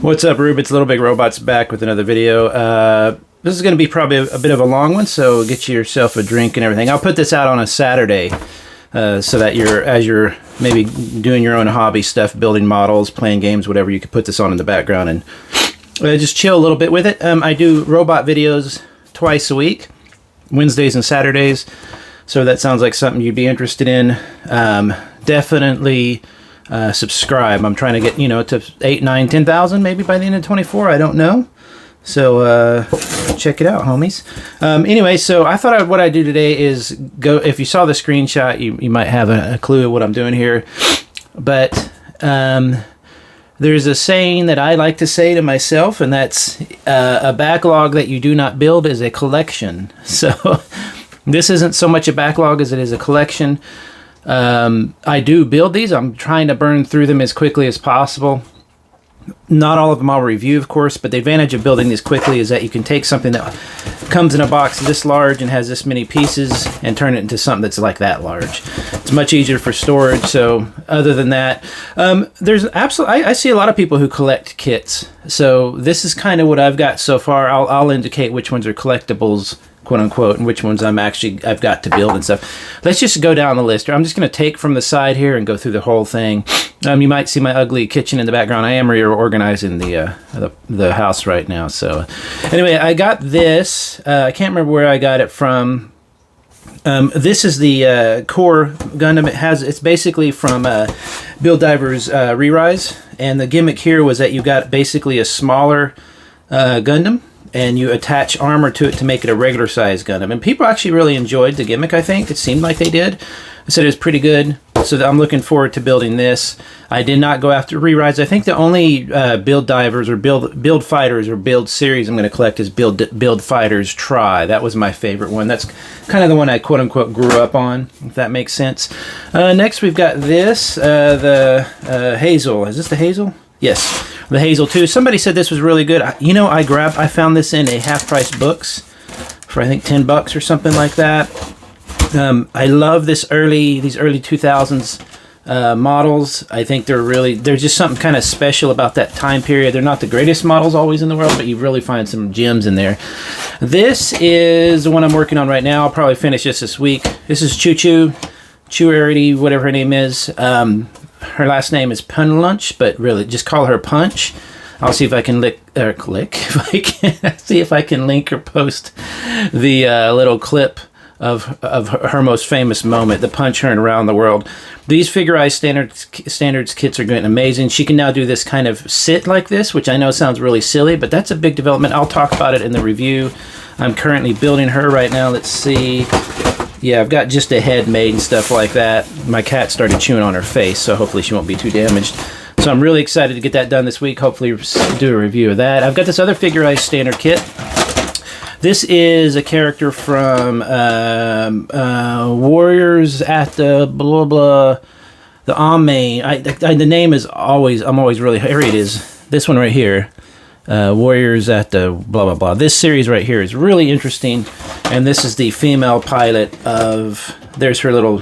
What's up, Rube? It's Little Big Robots back with another video. This is going to be probably a bit of a long one, so get yourself a drink and everything. I'll put this out on a Saturday so that as you're maybe doing your own hobby stuff, building models, playing games, whatever, you can put this on in the background and just chill a little bit with it. I do robot videos twice a week, Wednesdays and Saturdays, so that sounds like something you'd be interested in. Definitely subscribe. I'm trying to get, to 8, 9, 10,000 maybe by the end of 24. I don't know. So check it out, homies. Anyway, so I thought what I'd do today is go, if you saw the screenshot, you might have a clue of what I'm doing here. But there's a saying that I like to say to myself, and that's a backlog that you do not build is a collection. So this isn't so much a backlog as it is a collection. I do build these. I'm trying to burn through them as quickly as possible. Not all of them I'll review, of course, but the advantage of building these quickly is that you can take something that comes in a box this large and has this many pieces and turn it into something that's like that large. It's much easier for storage. So other than that, there's absolutely, I see a lot of people who collect kits. So this is kind of what I've got so far. I'll indicate which ones are collectibles, quote unquote, and which ones I've got to build and stuff. Let's just go down the list. I'm just going to take from the side here and go through the whole thing. You might see my ugly kitchen in the background. I am reorganizing the house right now. So anyway, I got this. I can't remember where I got it from. This is the core Gundam. It's basically from Build Divers Re-Rise, and the gimmick here was that you got basically a smaller Gundam, and you attach armor to it to make it a regular size Gundam. And people actually really enjoyed the gimmick, I think. It seemed like they did. I said it was pretty good. So I'm looking forward to building this. I did not go after Re-Rise. I think the only Build Divers or Build Fighters or Build Series I'm going to collect is Build Fighters Try. That was my favorite one. That's kind of the one I quote unquote grew up on, if that makes sense. Next we've got this, the Hazel. Is this the Hazel? Yes. The Hazel 2. Somebody said this was really good. I found this in a half-price books for I think $10 or something like that. I love these early 2000s models. I think there's just something kind of special about that time period. They're not the greatest models always in the world, but you really find some gems in there. This is the one I'm working on right now. I'll probably finish this week. This is Churarity, whatever her name is. Her last name is Punlunch, but really just call her Punch. I'll see if I can see if I can link or post the little clip of her most famous moment, the punch her around the world. These figurized standards kits are getting amazing. She can now do this kind of sit like this, which I know sounds really silly, but that's a big development. I'll talk about it in the review. I'm currently building her right now. Let's see. Yeah, I've got just a head made and stuff like that. My cat started chewing on her face, so hopefully she won't be too damaged. So I'm really excited to get that done this week. Hopefully do a review of that. I've got this other figurized standard kit. This is a character from Warriors at the blah blah, the Amme. The name is always, I'm always really, here it is. This one right here. Warriors at the blah blah blah. This series right here is really interesting, and this is the female pilot of, there's her little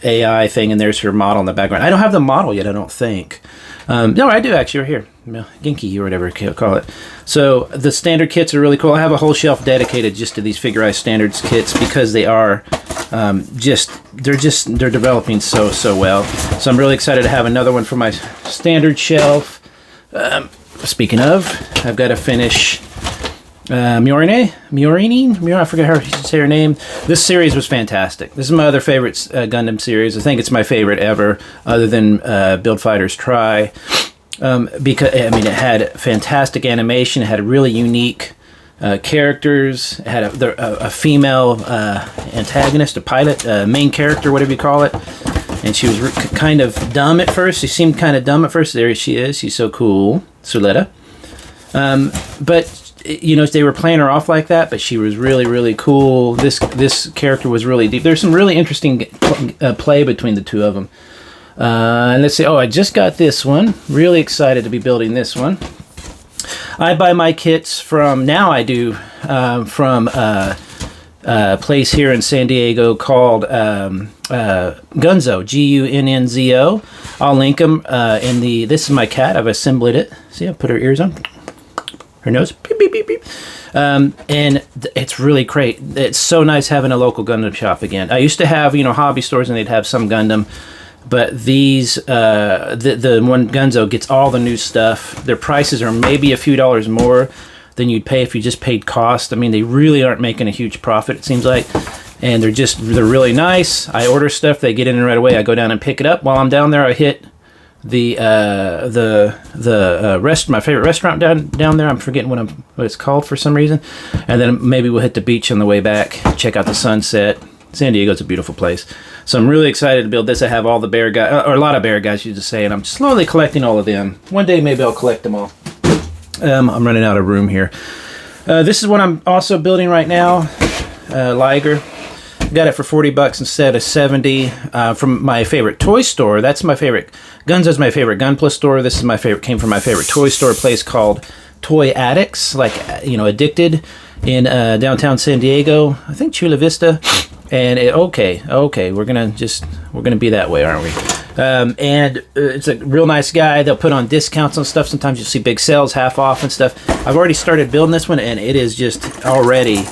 AI thing, and there's her model in the background. I don't have the model yet, I don't think. No, I do actually, right here. Genki or whatever you call it. So the standard kits are really cool. I have a whole shelf dedicated just to these figurized standards kits because they are they're developing so well. So I'm really excited to have another one for my standard shelf. Speaking of, I've got to finish Miorini, I forget how to say her name. This series was fantastic. This is my other favorite Gundam series. I think it's my favorite ever, other than Build Fighters Try. Because it had fantastic animation. It had really unique characters. It had a female antagonist, a pilot, main character, whatever you call it. And she was kind of dumb at first. She seemed kind of dumb at first. There she is. She's so cool, Suletta. But they were playing her off like that, but she was really, really cool. This character was really deep. There's some really interesting play between the two of them. And let's see. Oh, I just got this one. Really excited to be building this one. I buy my kits from a place here in San Diego called Gunzo, G-U-N-N-Z-O. I'll link them in the, this is my cat, I've assembled it. See, I put her ears on, her nose, beep, beep, beep, beep. And it's really great. It's so nice having a local Gundam shop again. I used to have, you know, hobby stores and they'd have some Gundam, but these, the one Gunzo gets all the new stuff. Their prices are maybe a few dollars more than you'd pay if you just paid cost. I mean, they really aren't making a huge profit, it seems like. And they're really nice. I order stuff, they get in right away. I go down and pick it up. While I'm down there, I hit my favorite restaurant down there. I'm forgetting what it's called for some reason. And then maybe we'll hit the beach on the way back, check out the sunset. San Diego's a beautiful place. So I'm really excited to build this. I have all the bear guys, or a lot of bear guys, you just say, and I'm slowly collecting all of them. One day maybe I'll collect them all. I'm running out of room here. This is what I'm also building right now. Liger. Got it for $40 instead of $70 from my favorite toy store. That's my favorite. Gunzo's my favorite Gunpla store. This is my favorite. Came from my favorite toy store place called Toy Addicts, like, you know, Addicted, in downtown San Diego. I think Chula Vista. And okay, we're gonna be that way, aren't we? And it's a real nice guy. They'll put on discounts on stuff. Sometimes you'll see big sales, half off and stuff. I've already started building this one, and it is just already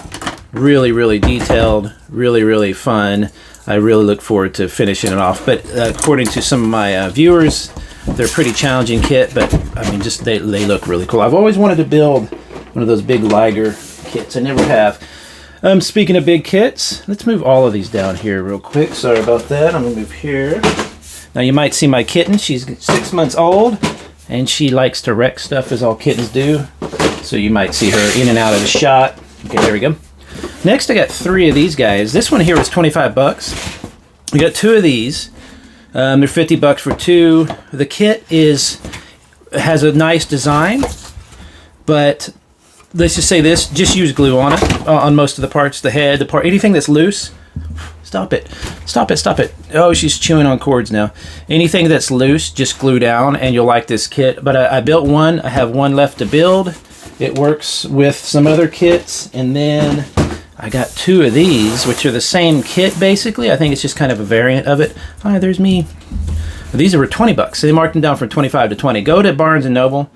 really, really detailed, really, really fun. I really look forward to finishing it off. But according to some of my viewers, they're a pretty challenging kit, but I mean, just they look really cool. I've always wanted to build one of those big Liger kits. I never have. Speaking of big kits, let's move all of these down here real quick. Sorry about that. I'm gonna move here. Now you might see my kitten. She's 6 months old, and she likes to wreck stuff as all kittens do. So you might see her in and out of the shot. Okay, there we go. Next, I got 3 of these guys. This one here was $25. We got 2 of these. They're $50 for 2. The kit has a nice design, but let's just say this: just use glue on it, on most of the parts, the head, the part, anything that's loose. Stop it! Stop it! Stop it! Oh, she's chewing on cords now. Anything that's loose, just glue down, and you'll like this kit. But I built one. I have one left to build. It works with some other kits, and then I got 2 of these, which are the same kit basically. I think it's just kind of a variant of it. Hi, there's me. These were $20. So they marked them down from 25 to 20. Go to Barnes and Noble.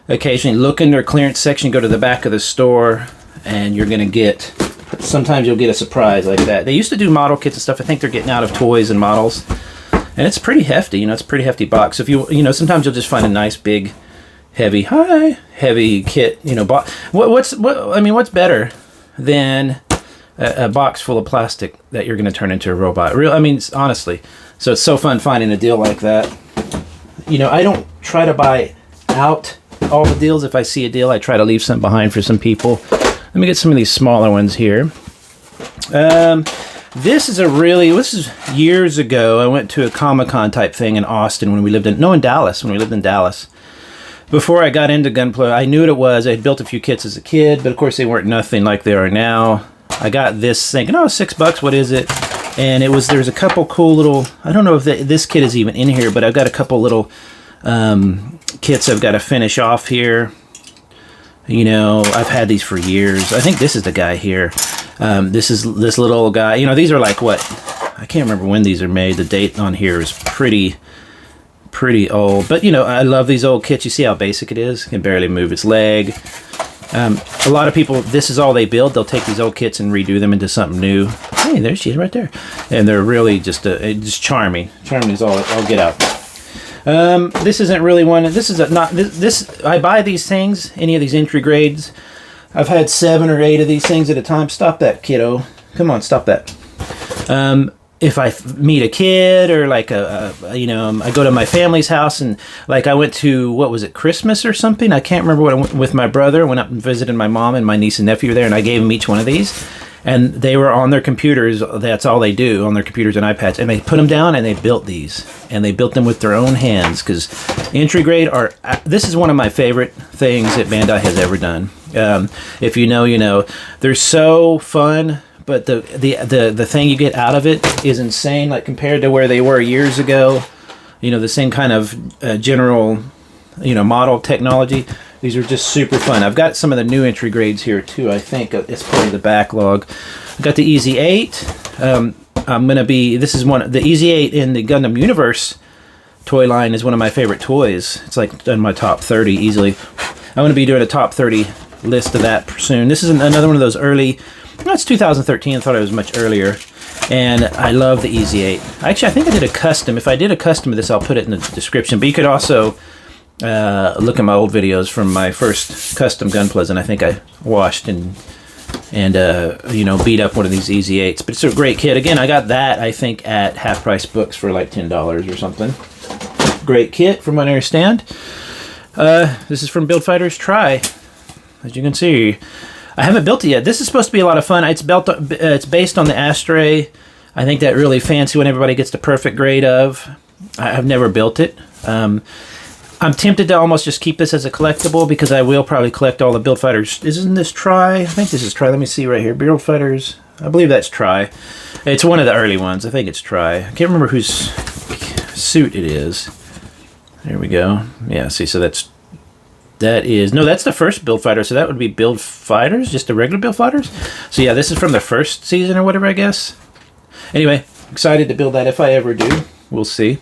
Occasionally look in their clearance section. Go to the back of the store, and you're gonna get. Sometimes you'll get a surprise like that. They used to do model kits and stuff. I think they're getting out of toys and models, and it's pretty hefty. You know, it's a pretty hefty box. If you know, sometimes you'll just find a nice big, heavy kit. You know, what's better than a box full of plastic that you're going to turn into a robot? Honestly. So it's so fun finding a deal like that. You know, I don't try to buy out all the deals. If I see a deal, I try to leave some behind for some people. Let me get some of these smaller ones here. This is years ago. I went to a Comic-Con type thing in Austin when we lived in Dallas. Before I got into Gunpla, I knew what it was. I had built a few kits as a kid, but of course they weren't nothing like they are now. I got this thinking, oh, $6, what is it? And there's a couple cool little, I don't know if this kit is even in here, but I've got a couple little kits I've got to finish off here. You know, I've had these for years. I think this is the guy here. This little old guy. You know, these are like what? I can't remember when these are made. The date on here is pretty old. But, you know, I love these old kits. You see how basic it is? It can barely move its leg. A lot of people, this is all they build. They'll take these old kits and redo them into something new. Hey, there she is right there. And they're really just charming. Charming is all I'll get out. This isn't really one. This is I buy these things, any of these entry grades. I've had 7 or 8 of these things at a time. Stop that, kiddo. Come on, stop that. If I meet a kid or like I go to my family's house and like I went to, what was it, Christmas or something? I can't remember what I went with my brother. Went up and visited my mom and my niece and nephew there, and I gave them each one of these. And they were on their computers. That's all they do, on their computers and iPads. And they put them down and they built these. And they built them with their own hands, because entry grade this is one of my favorite things that Bandai has ever done. If you know, you know. They're so fun, but the thing you get out of it is insane. Like compared to where they were years ago, you know, the same kind of general, you know, model technology. These are just super fun. I've got some of the new entry grades here too. I think it's part of the backlog. I've got the Easy 8. This is the Easy 8 in the Gundam Universe toy line is one of my favorite toys. It's like in my top 30 easily. I'm going to be doing a top 30 list of that soon. This is another one of those early, no, it's 2013. I thought it was much earlier. And I love the Easy 8. Actually, I think I did a custom. If I did a custom of this, I'll put it in the description. But you could also look at my old videos from my first custom Gunplas, and I think I washed and you know, beat up one of these Easy 8s. But it's a great kit. Again, I got that, I think, at Half Price Books for like $10 or something. Great kit, from what I understand. This is from Build Fighters Try. As you can see, I haven't built it yet. This is supposed to be a lot of fun. It's based on the Astray. I think that really fancy one everybody gets the perfect grade of. I've never built it. I'm tempted to almost just keep this as a collectible because I will probably collect all the Build Fighters. Isn't this Try? I think this is Try. Let me see right here. Build Fighters. I believe that's Try. It's one of the early ones. I think it's Try. I can't remember whose suit it is. There we go. Yeah, see, so that's the first Build Fighter, so that would be Build Fighters, just the regular Build Fighters. So yeah, this is from the first season or whatever, I guess. Anyway, excited to build that if I ever do. We'll see.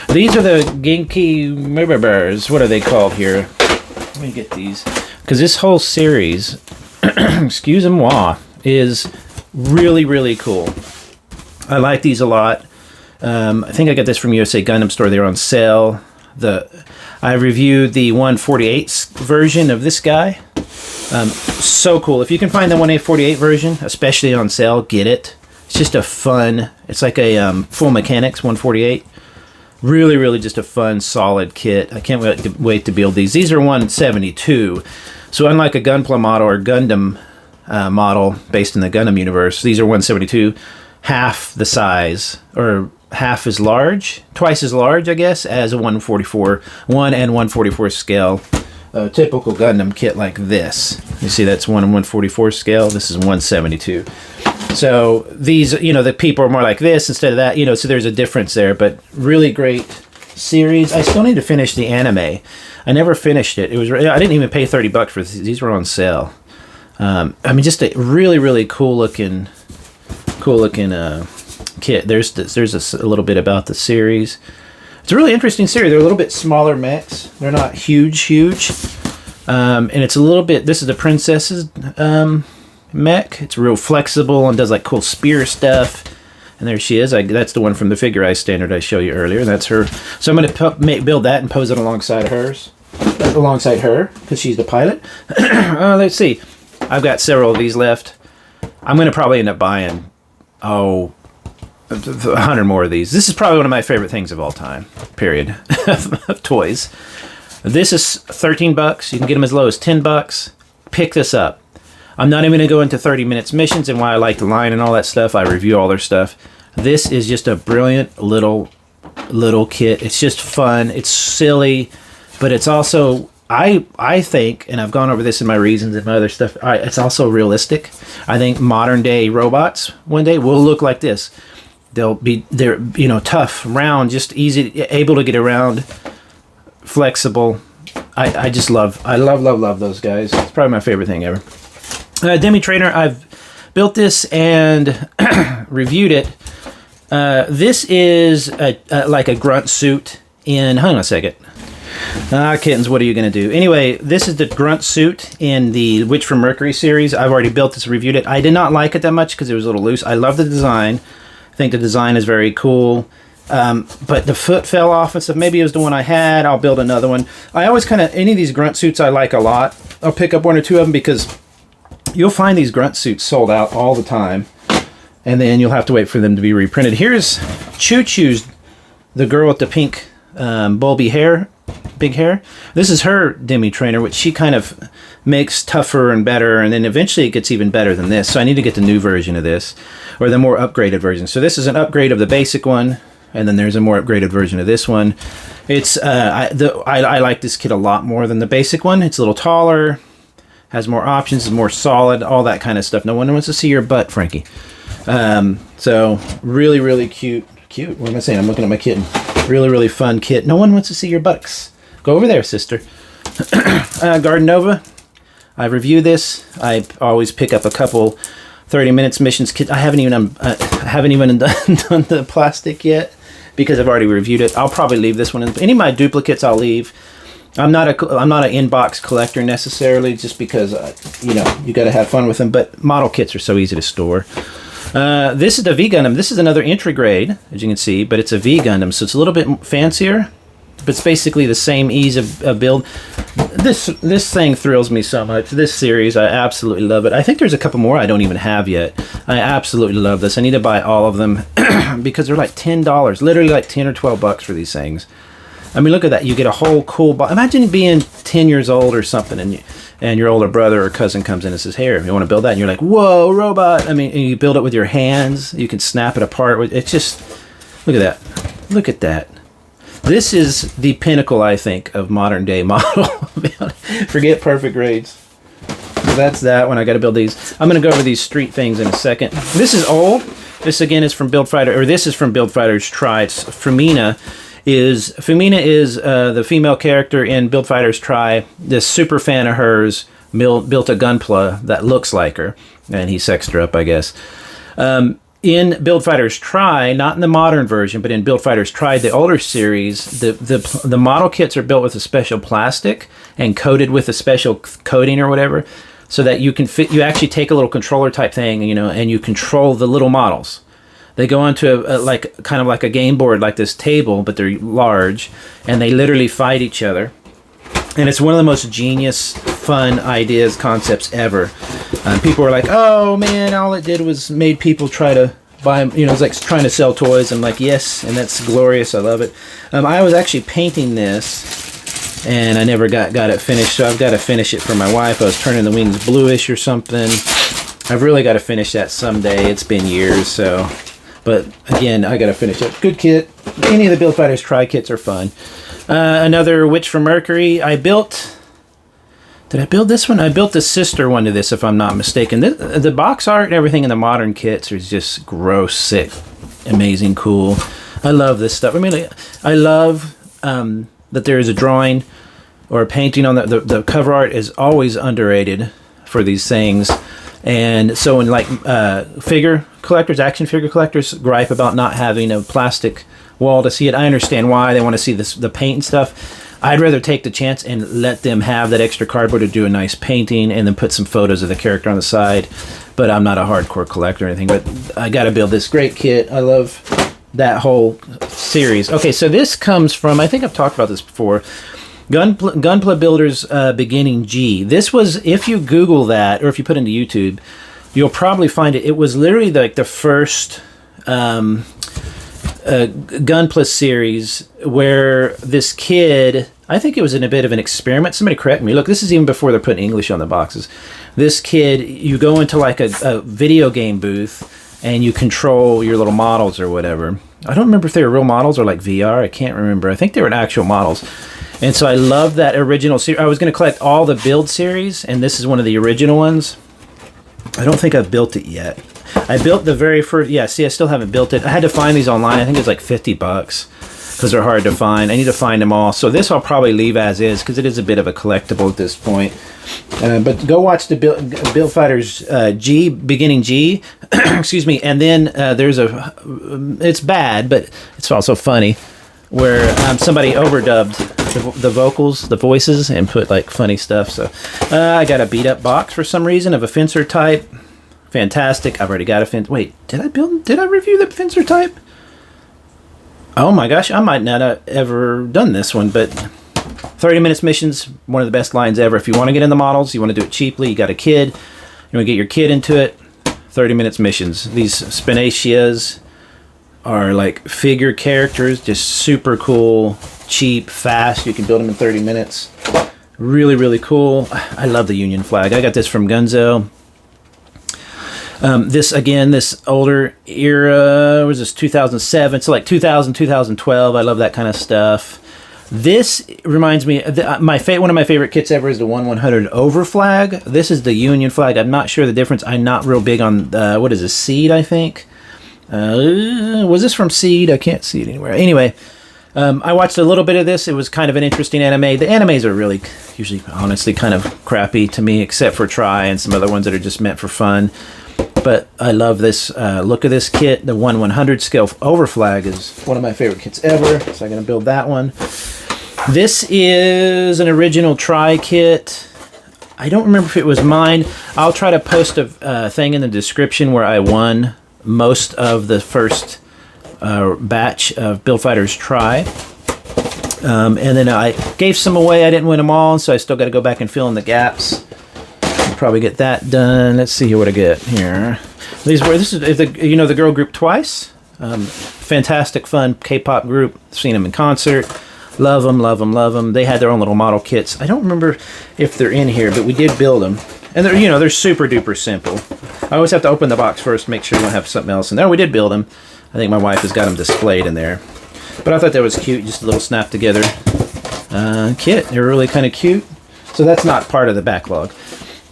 These are the Genki Bears. What are they called here? Let me get these. Because this whole series, excuse-moi, is really, really cool. I like these a lot. I think I got this from USA Gundam Store. They were on sale. I reviewed the 148 version of this guy. So cool. If you can find the 148 version, especially on sale, get it. It's just a fun, it's like a full mechanics 148. Really, really just a fun, solid kit. I can't wait to build these. These are 172. So unlike a Gunpla model or Gundam model based in the Gundam universe, these are 172, half the size, or half as large, twice as large, I guess, as a 144, 1 and 144 scale. A typical Gundam kit like this. You see that's 1 and 144 scale. This is 172. So these, you know, the people are more like this instead of that, you know, so there's a difference there, but really great series. I still need to finish the anime. I never finished it. I didn't even pay $30 for these. These were on sale. I mean, just a really, really cool looking kit. There's a little bit about the series. It's a really interesting series. They're a little bit smaller mechs. They're not huge. And it's a little bit, this is the princess's mech. It's real flexible and does like cool spear stuff. And there she is. That's the one from the Figure Eye standard I showed you earlier. That's her. So I'm going to build that and pose it alongside hers. Alongside her, because she's the pilot. Let's see. I've got several of these left. I'm going to probably end up buying, 100 more of these. This is probably one of my favorite things of all time, period, of toys. This is $13. You can get them as low as $10. Pick this up. I'm not even going to go into 30 minutes missions and why I like the line and all that stuff. I review all their stuff. This is just a brilliant little kit. It's just fun. It's silly, but it's also, I think, and I've gone over this in my reasons and my other stuff, it's also realistic. I think modern day robots one day will look like this. They're you know, tough, round, just easy, able to get around, flexible. I love those guys. It's probably my favorite thing ever. Demi Trainer, I've built this and reviewed it. This is like a grunt suit in, hang on a second. Kittens, what are you going to do? Anyway, this is the grunt suit in the Witch from Mercury series. I've already built this, reviewed it. I did not like it that much because it was a little loose. I love the design. I think the design is very cool. But the foot fell off and stuff. Maybe it was the one I had. I'll build another one. I always any of these grunt suits I like a lot. I'll pick up 1 or 2 of them because you'll find these grunt suits sold out all the time. And then you'll have to wait for them to be reprinted. Here's Choo Choo's, the girl with the pink bulby hair, big hair. This is her Demi Trainer, which she kind of makes tougher and better, and then eventually it gets even better than this. So I need to get the new version of this, or the more upgraded version. So this is an upgrade of the basic one, and then there's a more upgraded version of this one. It's I like this kit a lot more than the basic one. It's a little taller, has more options, is more solid, all that kind of stuff. No one wants to see your butt, Frankie. So really, really cute. What am I saying? I'm looking at my kitten. Really, really fun kit. No one wants to see your buttocks. Go over there, sister. Garden Nova. I review this. I always pick up a couple 30 minutes missions kit. I haven't even haven't even done the plastic yet because I've already reviewed it. I'll probably leave this one in. Any of my duplicates I'll leave. I'm not an in-box collector necessarily, just because you know, you got to have fun with them. But model kits are so easy to store. This is the V Gundam. This is another entry grade, as you can see, but it's a V Gundam, so it's a little bit fancier. But it's basically the same ease of build. This thing thrills me so much. This series, I absolutely love it. I think there's a couple more I don't even have yet. I absolutely love this. I need to buy all of them because they're like $10, literally like 10 or 12 bucks for these things. I mean, look at that. You get a whole cool box. Imagine being 10 years old or something, and your older brother or cousin comes in and says, "Here, you want to build that?" And you're like, "Whoa, robot!" I mean, and you build it with your hands. You can snap it apart. It's just, look at that. Look at that. This is the pinnacle, I think, of modern day model. Forget perfect grades. So that's that one. I got to build these. I'm going to go over these street things in a second. This is old. This again is from Build Fighter, or this is from Build Fighters Try. It's Fumina is the female character in Build Fighters Try. This super fan of hers built a Gunpla that looks like her, and he sexed her up, I guess. In Build Fighters Try, not in the modern version, but in Build Fighters Try, the older series, the model kits are built with a special plastic and coated with a special coating or whatever, so that you can fit. You actually take a little controller type thing, you know, and you control the little models. They go onto like kind of like a game board, like this table, but they're large, and they literally fight each other. And it's one of the most genius, fun ideas, concepts ever. People were like, "Oh man, all it did was made people try to buy them." You know, it's like trying to sell toys. I'm like, yes, and that's glorious. I love it. I was actually painting this, and I never got it finished, so I've got to finish it for my wife. I was turning the wings bluish or something. I've really got to finish that someday. It's been years, so. But again, I got to finish it. Good kit. Any of the Build Fighters Try kits are fun. Another Witch from Mercury. Did I build this one? I built the sister one to this, if I'm not mistaken. The box art and everything in the modern kits is just gross, sick, amazing, cool. I love this stuff. I mean, I love that there is a drawing or a painting on the cover art is always underrated for these things. And so when like figure collectors, action figure collectors gripe about not having a plastic wall to see it, I understand why. They want to see the paint and stuff. I'd rather take the chance and let them have that extra cardboard to do a nice painting and then put some photos of the character on the side. But I'm not a hardcore collector or anything. But I got to build this great kit. I love that whole series. Okay, so this comes from, I think I've talked about this before, Gunpla Builders Beginning G. This was, if you Google that, or if you put into YouTube, you'll probably find it. It was literally like the first Gunpla series where this kid, I think it was in a bit of an experiment. Somebody correct me. Look, this is even before they're putting English on the boxes. This kid, you go into like a video game booth and you control your little models or whatever. I don't remember if they were real models or like VR. I can't remember. I think they were actual models. And so I love that original series. I was going to collect all the Build series, and this is one of the original ones. I don't think I've built it yet. I built the very first, yeah, see, I still haven't built it. I had to find these online. I think it's like 50 bucks because they're hard to find. I need to find them all. So this I'll probably leave as is because it is a bit of a collectible at this point. But go watch the Build Fighters Beginning G, excuse me. And then there's it's bad, but it's also funny, where somebody overdubbed the vocals, the voices, and put like funny stuff. So I got a beat up box for some reason of a fencer type. Fantastic. I've already got a fence. Wait, did I review the fencer type? Oh my gosh, I might not have ever done this one, but 30 minutes missions, one of the best lines ever. If you want to get in the models, you want to do it cheaply, you got a kid, you want to get your kid into it, 30 minutes missions. These Spinacias are like figure characters, just super cool, cheap, fast. You can build them in 30 minutes. Really, really cool. I love the Union flag. I got this from Gunzo. This older era, was this 2007? So like 2000, 2012. I love that kind of stuff. This reminds me, one of my favorite kits ever is the 1/100 over flag. This is the Union flag. I'm not sure the difference. I'm not real big on, what is this, Seed, I think? Was this from Seed? I can't see it anywhere. Anyway, I watched a little bit of this. It was kind of an interesting anime. The animes are really, usually, honestly, kind of crappy to me, except for Try and some other ones that are just meant for fun. But I love this look of this kit. The 1/100 scale overflag is one of my favorite kits ever. So I'm going to build that one. This is an original try kit. I don't remember if it was mine. I'll try to post a thing in the description where I won most of the first batch of Build Fighters Try. And then I gave some away. I didn't win them all, so I still got to go back and fill in the gaps. I'll probably get that done. Let's see here what I get here. This is the girl group Twice. Fantastic, fun K-pop group. Seen them in concert. Love them, love them, love them. They had their own little model kits. I don't remember if they're in here, but we did build them. And they're super duper simple. I always have to open the box first, make sure we don't have something else in there. We did build them. I think my wife has got them displayed in there. But I thought that was cute, just a little snap together kit. They're really kind of cute. So that's not part of the backlog.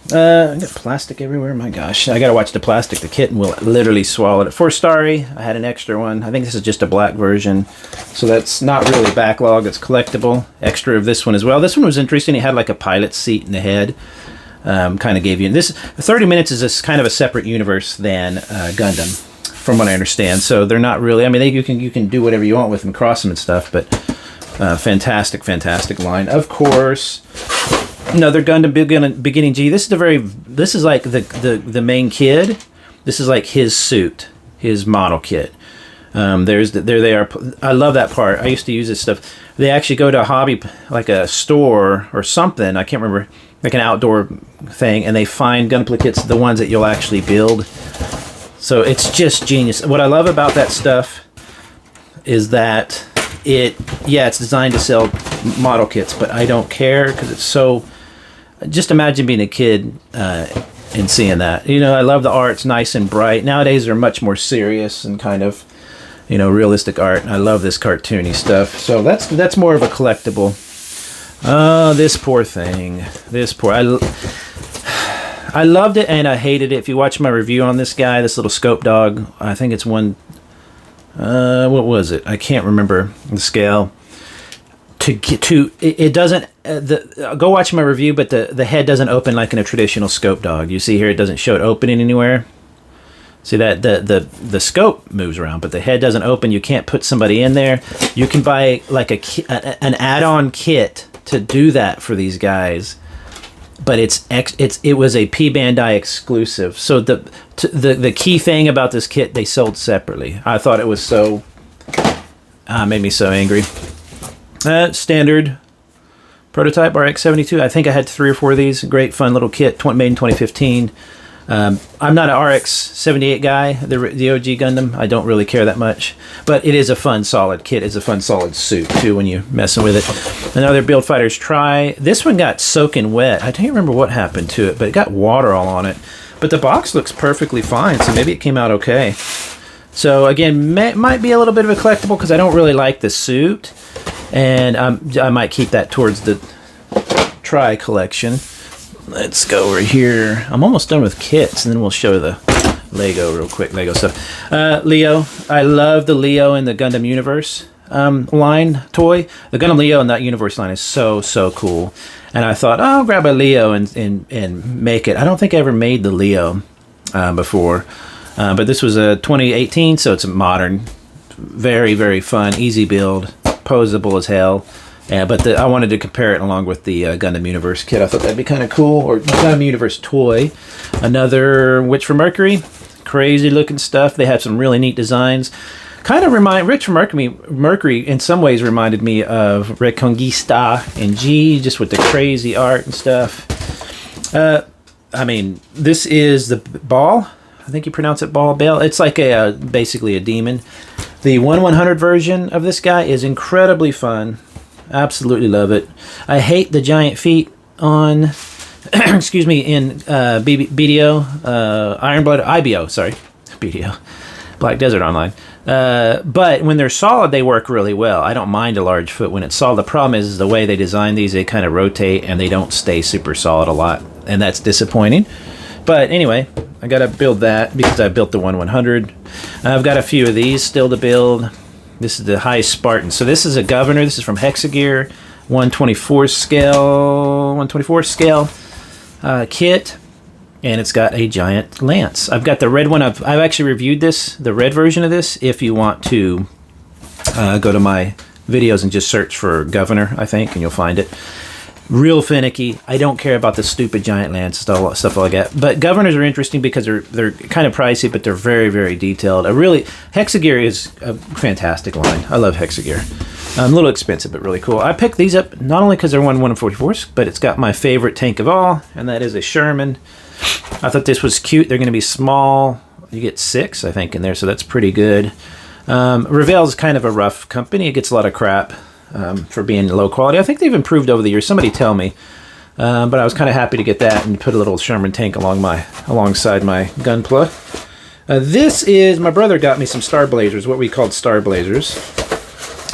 I got plastic everywhere. My gosh, I gotta watch the plastic. The kitten will literally swallow it. For Starry, I had an extra one. I think this is just a black version, so that's not really backlog. It's collectible. Extra of this one as well. This one was interesting. It had like a pilot seat in the head. Kind of gave you this. 30 Minutes is this kind of a separate universe than Gundam, from what I understand. So they're not really. I mean, you can do whatever you want with them, cross them and stuff. But fantastic line, of course. Another Gundam Beginning G. This is like the main kid. This is like his suit, his model kit. There they are. I love that part. I used to use this stuff. They actually go to a hobby, like a store or something. I can't remember, like an outdoor thing, and they find Gundam kits, the ones that you'll actually build. So it's just genius. What I love about that stuff is that it's designed to sell model kits, but I don't care because it's so. Just imagine being a kid and seeing that. I love the art. It's nice and bright. Nowadays they're much more serious and kind of, realistic art. And I love this cartoony stuff. So that's more of a collectible. This poor thing. I loved it and I hated it. If you watch my review on this guy, this little scope dog, I think it's one. What was it? I can't remember the scale. It doesn't. Go watch my review, but the head doesn't open like in a traditional scope dog. You see here, it doesn't show it opening anywhere. See that the scope moves around, but the head doesn't open. You can't put somebody in there. You can buy like an add-on kit to do that for these guys, but it was a P Bandai exclusive. So the key thing about this kit, they sold separately. I thought it was so made me so angry. Standard prototype RX-72. I think I had 3 or 4 of these. Great fun little kit, made in 2015. I'm not an RX-78 guy, the OG Gundam. I don't really care that much, but it is a fun solid kit. It's a fun solid suit too when you're messing with it. Another Build Fighters Try. This one got soaking wet. I don't remember what happened to it, but it got water all on it. But the box looks perfectly fine, so maybe it came out okay. So again, might be a little bit of a collectible because I don't really like the suit. And I might keep that towards the Try collection. Let's go over here. I'm almost done with kits, and then we'll show the Lego real quick. Lego stuff. Leo. I love the Leo in the Gundam Universe line toy. The Gundam Leo in that Universe line is so cool. And I thought, I'll grab a Leo and make it. I don't think I ever made the Leo before. But this was a 2018, so it's a modern. Very, very fun. Easy build. Poseable as hell. But I wanted to compare it along with the Gundam Universe kit. I thought that'd be kind of cool. Or Gundam Universe toy. Another Witch from Mercury. Crazy looking stuff. They have some really neat designs. Kind of Witch from Mercury in some ways reminded me of Reconquista and G, just with the crazy art and stuff. I mean, this is the Ball. I think you pronounce it Ball. It's like basically a demon. The 1/100 version of this guy is incredibly fun. Absolutely love it. I hate the giant feet on, excuse me, in BDO, Ironblood, IBO, sorry, BDO, Black Desert Online. But when they're solid, they work really well. I don't mind a large foot when it's solid. The problem is the way they design these, they kind of rotate and they don't stay super solid a lot. And that's disappointing. But anyway, I got to build that because I built the 1/100. I've got a few of these still to build. This is the High Spartan. So this is a Governor. This is from Hexagear. 1/24 scale kit. and it's got a giant lance. I've got the red one. I've actually reviewed this, the red version of this. If you want to go to my videos and just search for governor, I think, and you'll find it. Real finicky. I don't care about the stupid giant lance stuff like that. But governors are interesting because they're kind of pricey, but they're very, very detailed. Hexagear is a fantastic line. I love Hexagear. A little expensive, but really cool. I picked these up not only because they're 1/144s, but it's got my favorite tank of all, and that is a Sherman. I thought this was cute. They're going to be small. You get 6, I think, in there, so that's pretty good. Revell's kind of a rough company. It gets a lot of crap for being low quality. I think they've improved over the years. Somebody tell me. But I was kind of happy to get that and put a little Sherman tank alongside my Gunpla. This is, my brother got me some Star Blazers, what we called Star Blazers.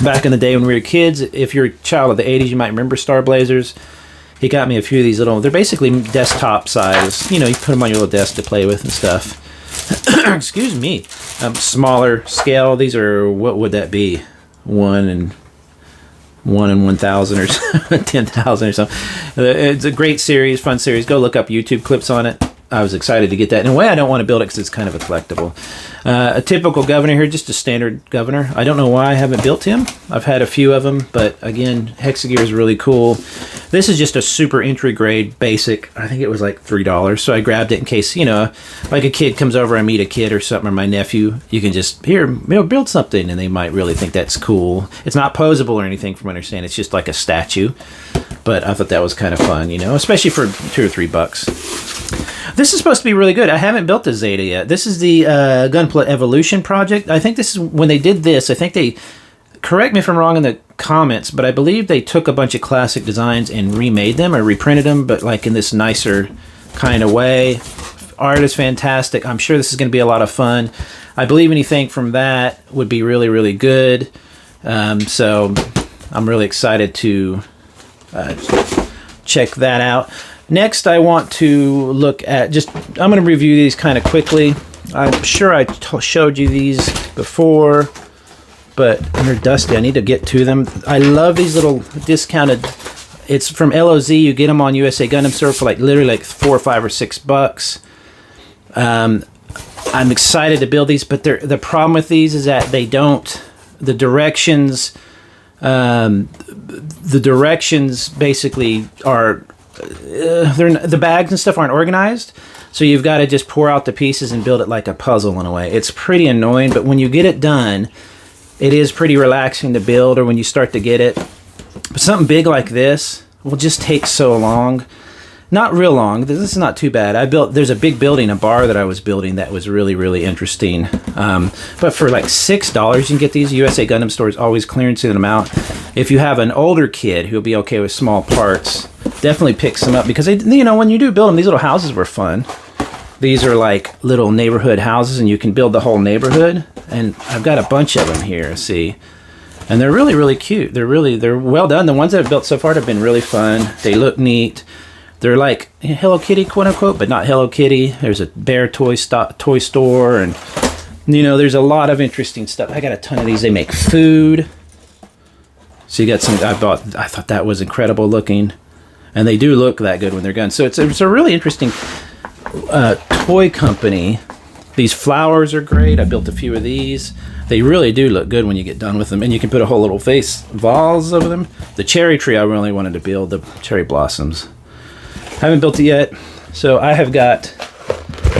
Back in the day when we were kids, if you're a child of the 80s, you might remember Star Blazers. He got me a few of these they're basically desktop size. You know, you put them on your little desk to play with and stuff. Excuse me. Smaller scale. These are, what would that be? 1 in 1,000 or 10,000 or something. It's a great series, fun series. Go look up YouTube clips on it. I was excited to get that. In a way, I don't want to build it because it's kind of a collectible. A typical governor here, just a standard governor. I don't know why I haven't built him. I've had a few of them, but again, Hexagear is really cool. This is just a super entry grade basic. I think it was like $3, so I grabbed it in case, you know, like a kid comes over, I meet a kid or something, or my nephew, you can just, here, build something, and they might really think that's cool. It's not posable or anything from what I understand. It's just like a statue, but I thought that was kind of fun, you know, especially for $2 or $3. This is supposed to be really good. I haven't built the Zeta yet. This is the Gunpla Evolution project. I think this is, when they did this, I think they, correct me if I'm wrong in the comments, but I believe they took a bunch of classic designs and remade them or reprinted them, but like in this nicer kind of way. Art is fantastic. I'm sure this is going to be a lot of fun. I believe anything from that would be really, really good. So I'm really excited to check that out. Next, I want to look at I'm going to review these kind of quickly. I'm sure I showed you these before, but they're dusty. I need to get to them. I love these little discounted. It's from LOZ. You get them on USA Gundam Store for literally like $4 or $5 or $6. I'm excited to build these, but the problem with these is that they don't. The directions basically are. The bags and stuff aren't organized, so you've got to just pour out the pieces and build it like a puzzle in a way. It's pretty annoying, but when you get it done, it is pretty relaxing to build, or when you start to get it. But something big like this will just take so long. Not real long. This is not too bad. There's a big building, a bar that I was building that was really, really interesting. But for like $6, you can get these. USA Gundam Stores always clearancing them out. If you have an older kid who'll be okay with small parts, definitely pick some up, because you know, when you do build them, these little houses were fun. These are like little neighborhood houses, and you can build the whole neighborhood. And I've got a bunch of them here. See. And they're really, really cute. They're well done. The ones that I've built so far have been really fun. They look neat. They're like Hello Kitty, quote unquote, but not Hello Kitty. There's a bear toy store, and you know, there's a lot of interesting stuff. I got a ton of these. They make food. So you got some. I thought that was incredible looking, and they do look that good when they're done. So it's a really interesting toy company. These flowers are great. I built a few of these. They really do look good when you get done with them, and you can put a whole little vase over them. The cherry tree I really wanted to build, the cherry blossoms. Haven't built it yet, so I have got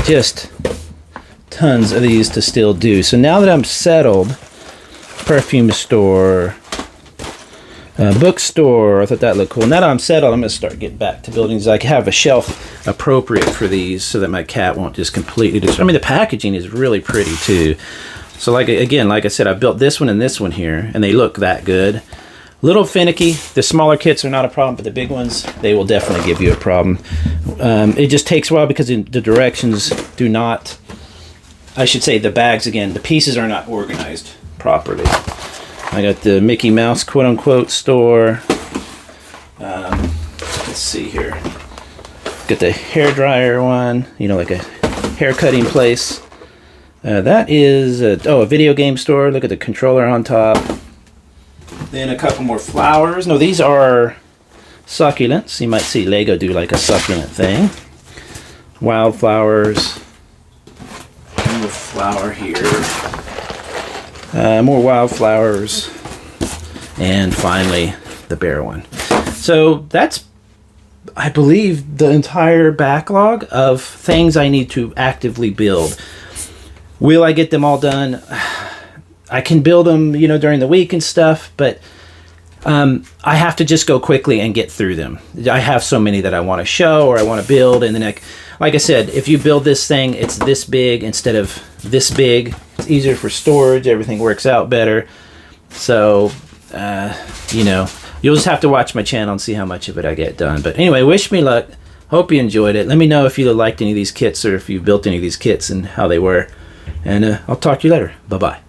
just tons of these to still do. So now that I'm settled, perfume store, bookstore, I thought that looked cool. Now that I'm settled, I'm going to start getting back to buildings. I have a shelf appropriate for these so that my cat won't just completely destroy. I mean, the packaging is really pretty too. So like I said, I built this one and this one here, and they look that good. Little finicky. The smaller kits are not a problem, but the big ones, they will definitely give you a problem. It just takes a while because the directions do not, I should say the bags again, the pieces are not organized properly. I got the Mickey Mouse quote-unquote store. Let's see here. Got the hair dryer one, you know, like a hair cutting place. That is, a video game store. Look at the controller on top. Then a couple more flowers. No, these are succulents. You might see Lego do like a succulent thing. wildflowers. More flower here. More wildflowers. And finally, the bear one. So that's, I believe, the entire backlog of things I need to actively build. Will I get them all done? I can build them, you know, during the week and stuff, but I have to just go quickly and get through them. I have so many that I want to show or I want to build, and then like I said, if you build this thing, it's this big instead of this big. It's easier for storage. Everything works out better. So, you know, you'll just have to watch my channel and see how much of it I get done. But anyway, wish me luck. Hope you enjoyed it. Let me know if you liked any of these kits or if you built any of these kits and how they were. And I'll talk to you later. Bye-bye.